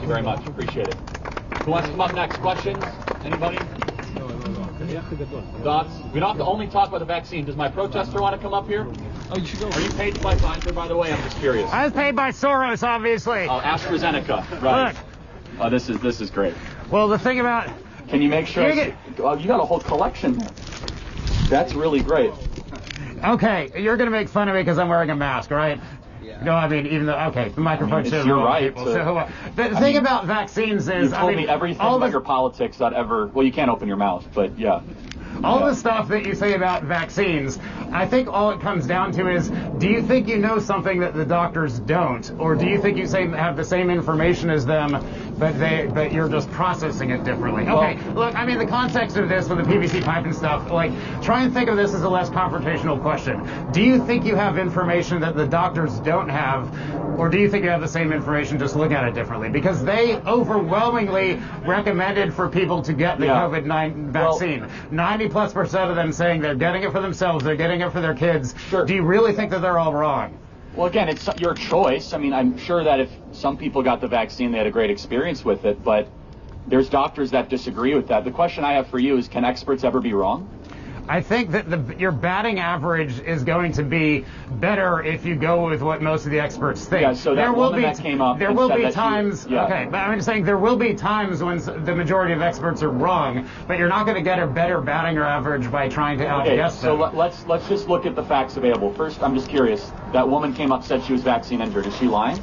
you very much. Appreciate it. Who wants to come up next? Questions? Anybody? Thoughts? We don't have to only talk about the vaccine. Does my protester want to come up here? Oh, you should go. Are you paid by Pfizer, by the way? I'm just curious. I was paid by Soros, obviously. Oh, AstraZeneca. Right. Look. Oh, this is great. Well, the thing about... Can you make sure... Oh, you got a whole collection there. That's really great. Okay, you're going to make fun of me because I'm wearing a mask, right? Yeah. No, I mean, even though, okay, the microphone shows you're right. So, the thing about vaccines is... You told me everything about your politics that ever... Well, you can't open your mouth, but yeah. All the stuff that you say about vaccines, I think all it comes down to is, do you think you know something that the doctors don't? Or do you think you have the same information as them, but you're just processing it differently? Okay, look, I mean, the context of this with the PVC pipe and stuff, like, try and think of this as a less confrontational question. Do you think you have information that the doctors don't have, or do you think you have the same information, just look at it differently? Because they overwhelmingly recommended for people to get the COVID-19 vaccine. 90+% of them saying they're getting it for themselves, they're getting it for their kids. Sure. Do you really think that they're all wrong? Well, again, it's your choice. I mean, I'm sure that if some people got the vaccine, they had a great experience with it, but there's doctors that disagree with that. The question I have for you is, can experts ever be wrong? I think that your batting average is going to be better if you go with what most of the experts think. Yeah, so that woman that came up there will be times, okay, but I'm just saying there will be times when the majority of experts are wrong, but you're not going to get a better batting average by trying to outguess them. So let's just look at the facts available. First, I'm just curious. That woman came up, said she was vaccine injured. Is she lying?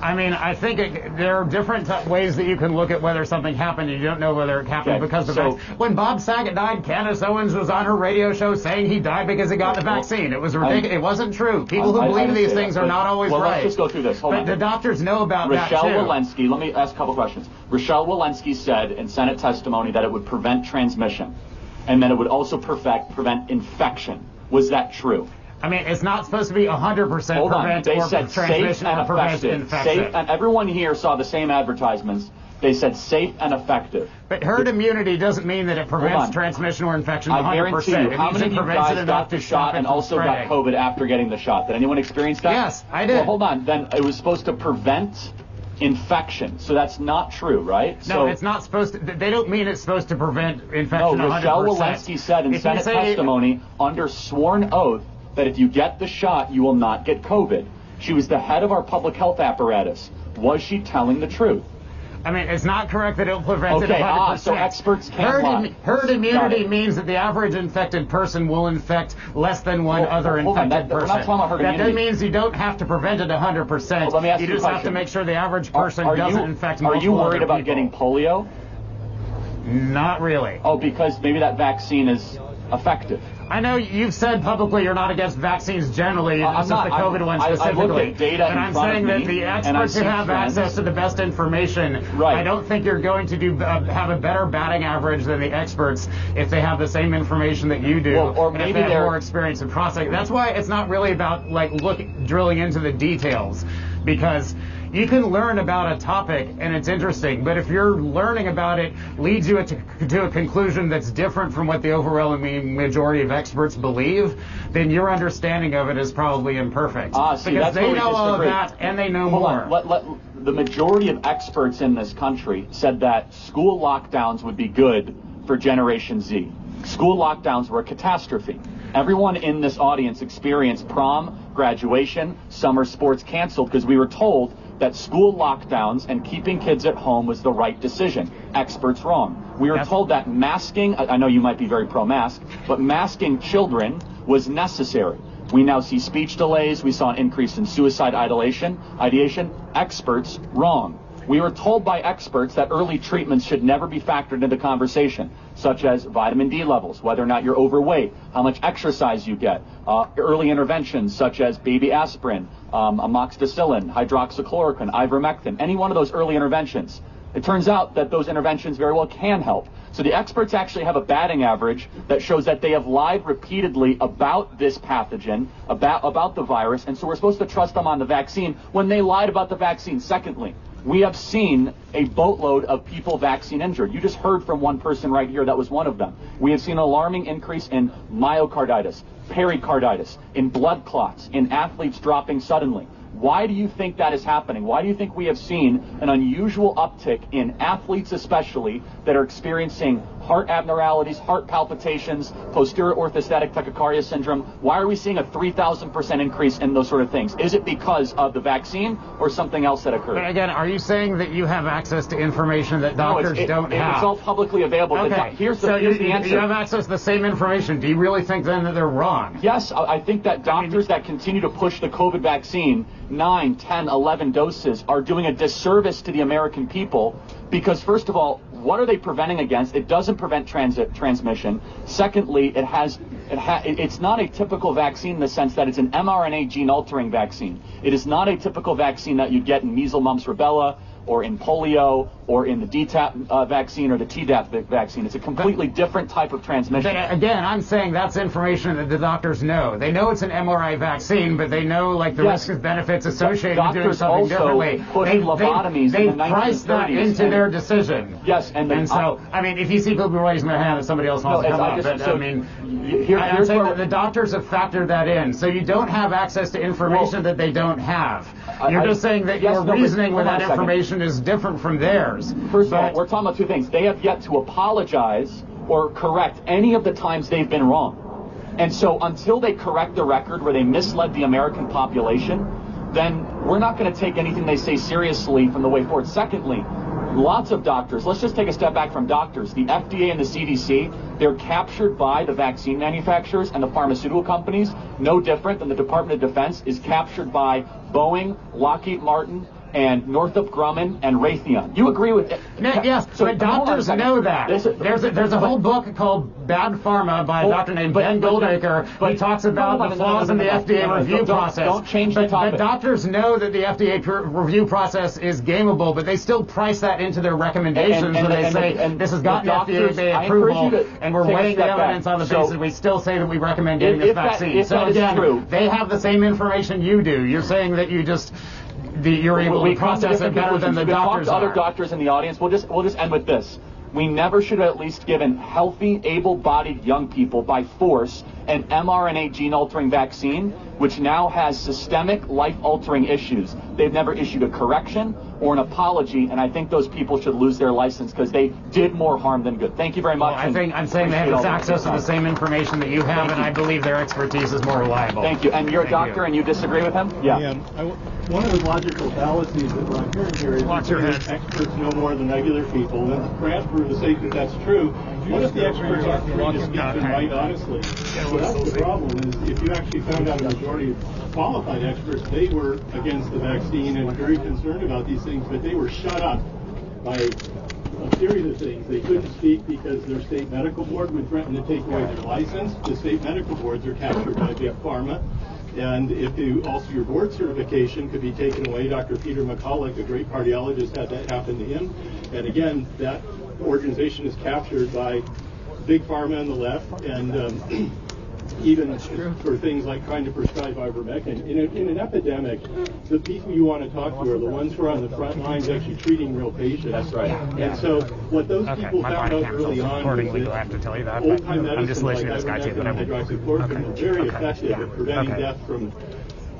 I mean, I think there are different ways that you can look at whether something happened and you don't know whether it happened because of when Bob Saget died, Candace Owens was on her radio show saying he died because he got the vaccine. It was ridiculous. It wasn't true. People who believe in these things are not always right. Let's just go through this. Hold on. The doctors know about that too. Rochelle Walensky, let me ask a couple questions. Rochelle Walensky said in Senate testimony that it would prevent transmission and that it would also prevent infection. Was that true? I mean, it's not supposed to be 100% prevent they or said transmission safe and or prevent effective. infection. Safe, and everyone here saw the same advertisements. They said safe and effective. But herd immunity doesn't mean that it prevents transmission or infection 100%. I guarantee you, how many of you guys got the shot and also got COVID after getting the shot? Did anyone experience that? Yes, I did. Well, hold on. Then it was supposed to prevent infection. So that's not true, right? No, it's not supposed to. They don't mean it's supposed to prevent infection 100%. No, Rochelle Walensky said in Senate testimony under sworn oath that if you get the shot, you will not get COVID. She was the head of our public health apparatus. Was she telling the truth? I mean, it's not correct that it will prevent it 100%. So experts can't lie. Herd immunity means that the average infected person will infect less than one other infected person. We're not talking about herd immunity. That means you don't have to prevent it 100%. Let me ask you just have to make sure the average person doesn't infect multiple Are you worried about people. getting polio? Not really. Oh, because maybe that vaccine is effective. I know you've said publicly you're not against vaccines generally, just the COVID one specifically. I looked at data but I'm saying that the experts who have access to the best information, I don't think you're going to have a better batting average than the experts if they have the same information that you do, or maybe if they have more experience in processing. That's why it's not really about drilling into the details, because you can learn about a topic and it's interesting, but if you're learning about it leads you to a conclusion that's different from what the overwhelming majority of experts believe, then your understanding of it is probably imperfect. Because they know all of that and they know more. The majority of experts in this country said that school lockdowns would be good for Generation Z. School lockdowns were a catastrophe. Everyone in this audience experienced prom, graduation, summer sports canceled because we were told that school lockdowns and keeping kids at home was the right decision. Experts wrong. We were told that masking, I know you might be very pro-mask, but masking children was necessary. We now see speech delays. We saw an increase in suicide ideation. Experts wrong. We were told by experts that early treatments should never be factored into conversation, such as vitamin D levels, whether or not you're overweight, how much exercise you get, early interventions such as baby aspirin, amoxicillin, hydroxychloroquine, ivermectin, any one of those early interventions. It turns out that those interventions very well can help. So the experts actually have a batting average that shows that they have lied repeatedly about this pathogen, about the virus, and so we're supposed to trust them on the vaccine when they lied about the vaccine. Secondly, we have seen a boatload of people vaccine injured. You just heard from one person right here that was one of them. We have seen an alarming increase in myocarditis, pericarditis, in blood clots, in athletes dropping suddenly. Why do you think that is happening? Why do you think we have seen an unusual uptick in athletes especially that are experiencing heart abnormalities, heart palpitations, posterior orthostatic tachycardia syndrome? Why are we seeing a 3,000% increase in those sort of things? Is it because of the vaccine or something else that occurred? But again, are you saying that you have access to information that doctors don't have? It's all publicly available. Okay. Here's the answer. You have access to the same information. Do you really think then that they're wrong? Yes, I think that doctors that continue to push the COVID vaccine 9, 10, 11 doses are doing a disservice to the American people because, first of all, what are they preventing against? It doesn't prevent transmission. Secondly, it's not a typical vaccine in the sense that it's an mRNA gene-altering vaccine. It is not a typical vaccine that you get in measles, mumps, rubella, or in polio, or in the DTaP vaccine or the Tdap vaccine. It's a completely different type of transmission. But again, I'm saying that's information that the doctors know. They know it's an mRNA vaccine, but they know like the risks and benefits associated with doing something differently. They price that into their decision. Yes, and so I mean, if you see people raising their hand, if somebody else wants to come up, but I mean, I'm saying that the doctors have factored that in, so you don't have access to information that they don't have. You're just saying that your reasoning with that information is different from theirs. First of all, we're talking about two things. They have yet to apologize or correct any of the times they've been wrong. And so until they correct the record where they misled the American population, then we're not going to take anything they say seriously from the way forward. Secondly, lots of doctors, let's just take a step back from doctors. The FDA and the CDC, they're captured by the vaccine manufacturers and the pharmaceutical companies, no different than the Department of Defense is captured by Boeing, Lockheed Martin, and Northrop Grumman and Raytheon. You agree with it? Yes, so but doctors know that. There's a whole book called Bad Pharma by a doctor named Ben Goldacre. He talks about the flaws in the FDA review process. Don't change the topic. But doctors know that the FDA review process is gameable, but they still price that into their recommendations when they say this has gotten FDA approval, and we're weighing the evidence on the basis we still say that we recommend getting this vaccine. So again, they have the same information you do. You're saying that you just... you're able to process it better than the doctors are. Other doctors in the audience. We'll just end with this. We never should have at least given healthy, able-bodied young people by force an mRNA gene-altering vaccine, which now has systemic life-altering issues. They've never issued a correction or an apology, and I think those people should lose their license because they did more harm than good. Thank you very much. Well, I'm saying they have access to the same information that you have, and I believe their expertise is more reliable. Thank you. And you're a doctor, and you disagree with him? Yeah. One of the logical fallacies that I'm hearing here is that experts know more than regular people, and perhaps for the sake that that's true, what if the experts aren't free to speak and write honestly? So that's the problem, is if you actually found out a majority of qualified experts, they were against the vaccine and very concerned about these things, but they were shut up by a series of things. They couldn't speak because their state medical board would threaten to take away their license. The state medical boards are captured by Big Pharma. And if also your board certification could be taken away. Dr. Peter McCulloch, a great cardiologist, had that happen to him. And again, that organization is captured by Big Pharma on the left, and even for things like trying to prescribe ivermectin. In an epidemic, the people you want to talk to are the ones who are on the front lines actually treating real patients. That's right. And so what those people found out early on is that I have to tell you that, old-time medicine I'm just listening like to this guy too, ivermectin and hydroxychloroquine were very effective at preventing death from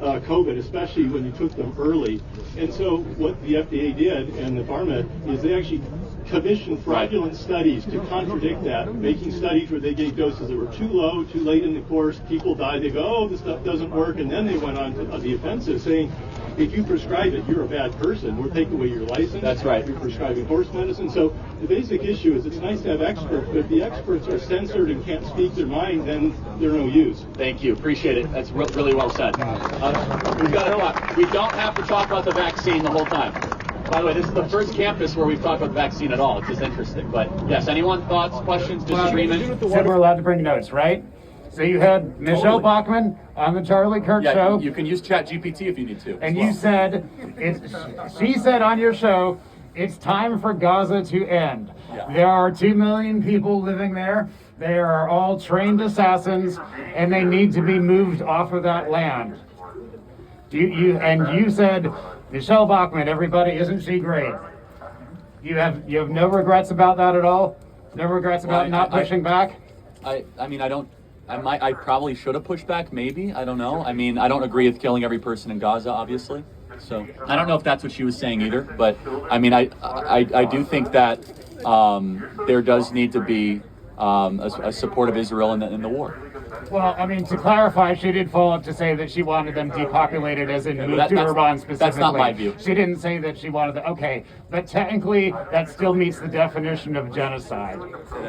COVID, especially when you took them early. And so what the FDA did and the pharma is they actually commissioned fraudulent studies to contradict that, making studies where they gave doses that were too low, too late in the course, people died, they go, oh, this stuff doesn't work, and then they went on to the offensive saying, if you prescribe it, you're a bad person, we're taking away your license. That's right. You're prescribing horse medicine. So the basic issue is it's nice to have experts, but if the experts are censored and can't speak their mind, then they're no use. Thank you. Appreciate it. That's really well said. We've got to talk. We don't have to talk about the vaccine the whole time. By the way, this is the first campus where we've talked about the vaccine at all. It's just interesting. But yes, anyone? Thoughts, questions, disagreement? Said we're allowed to bring notes, right? So you had Michelle Bachmann on the Charlie Kirk show. You can use ChatGPT if you need to. And you said, she said on your show, it's time for Gaza to end. Yeah. There are 2 million people living there. They are all trained assassins, and they need to be moved off of that land. You said, Michelle Bachmann, everybody, isn't she great? You have no regrets about that at all? No regrets about not pushing back? I mean, I don't I probably should have pushed back, maybe. I don't know. I mean, I don't agree with killing every person in Gaza, obviously. So I don't know if that's what she was saying either. But I mean, I do think that there does need to be a support of Israel in the war. Well, I mean, to clarify, she did follow up to say that she wanted them depopulated, as in moved to Iran specifically. That's not my view. She didn't say that she wanted them. Okay, but technically, that still meets the definition of genocide.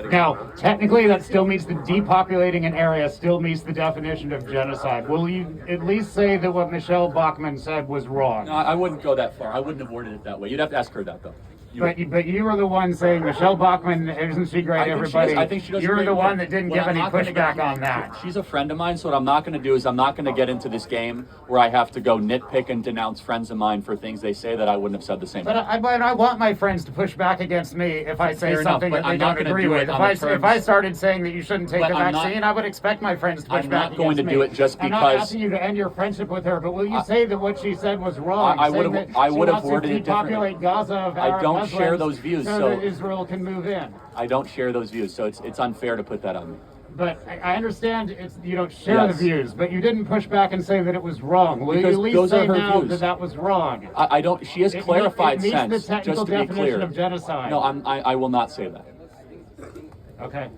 Now, technically, that still meets the depopulating an area, still meets the definition of genocide. Will you at least say that what Michelle Bachmann said was wrong? No, I wouldn't go that far. I wouldn't have worded it that way. You'd have to ask her that, though. But you were the one saying Michelle Bachmann, isn't she great? Everybody, I think she does. You're the one that didn't give any pushback on that. She's a friend of mine, so what I'm not going to do is I'm not going to get into this game where I have to go nitpick and denounce friends of mine for things they say that I wouldn't have said the same. But I want my friends to push back against me if I say something that they don't agree with. If I started saying that you shouldn't take the vaccine, I would expect my friends to push back against me. I'm not going to do it just because. I'm not asking you to end your friendship with her, but will you say that what she said was wrong? I would have worded it differently. Gaza of I don't share those views. So that Israel can move in. I don't share those views, so it's unfair to put that on me. But I understand you don't share the views, but you didn't push back and say that it was wrong. Will you at least say now that that was wrong? I don't. She has clarified since. It meets the just technical to be definition clear. of genocide. No, I will not say that. Okay.